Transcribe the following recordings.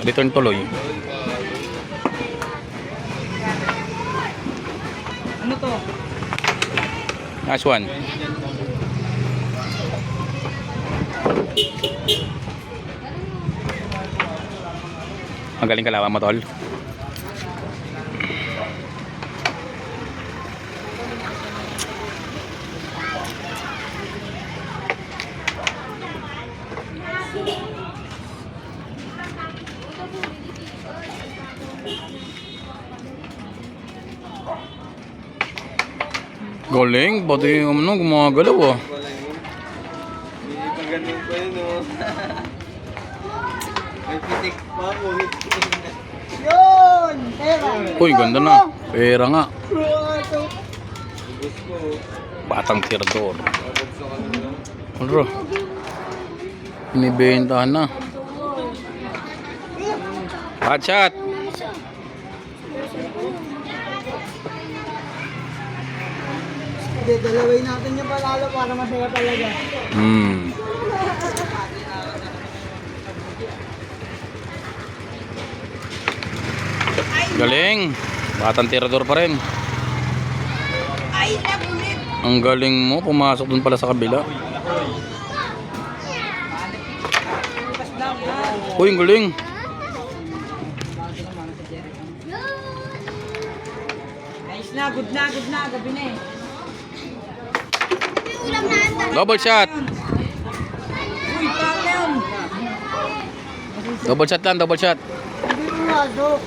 Return tuloy. Ano to? Nice one. Magaling kalaban mo, tol. Galing, pati yung ano, gumagalaw ah. Magaling pa yun oh. May pitik pa mo. Yun! Pera! Uy, ganda na. Pera nga. Ubus ko. Batang tirador. Abot sa kanila. Ano? Inibentahan na. Hot shot. Dalawin natin yung palalo para masaya talaga. Galing. Batang tirador pa rin. Ay, nabulit! Ang galing mo. Pumasok dun pala sa kabila. Uy, ang galing. Nice na, good na, good na. Gabi na eh. Double shot. Uy, pang yun! Double shot lang, double shot. Hindi mo nga, Dok.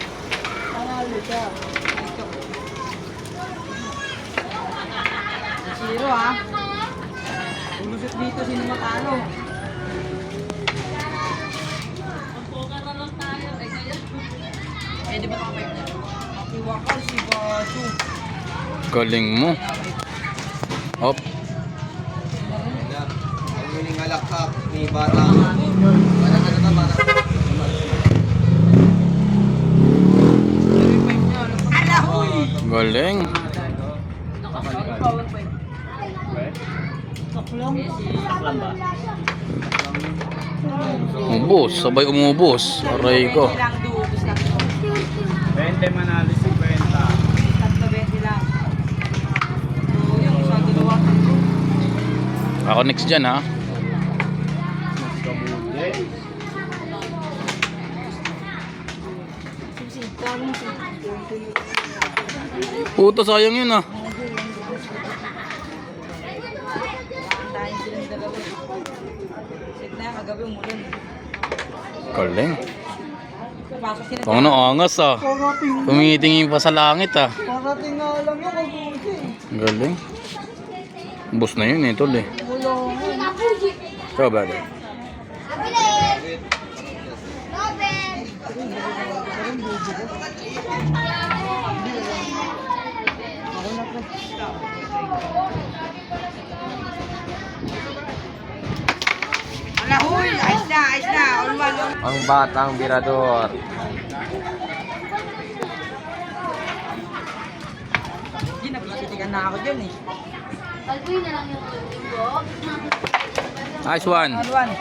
Panalo siya. Zero ha. Ulusot dito, sino matalo? Eh, di ba kapay na? Makiwakal si Basu. Galing mo. Hop. Ang huling halakhak ni Batang. Batang ano na, Batang? Alahoy! Galing. Umubos. Sabay umubos. Aray ko. 20 manalo 50. Tatlo 20 lang. So, yung isa, dalawa, tatlo. Ako next dyan ha. Puto, sayang yun ah. Tayo silang dalawa. Sit na, kagabi umulan. Galing. Pasok sila. Ang ano, angas ah. Parating, Tumitingin pa sa langit ah. parating nga lang yung kabuti. Galing. Bus na yun eh, tol eh. Wala. Ikaw, brother. Alahoy! Ayos na, ayos na. All one, all. Ang Batang Birador. Hindi, napasitikan na ako dyan eh. Nice one. All one.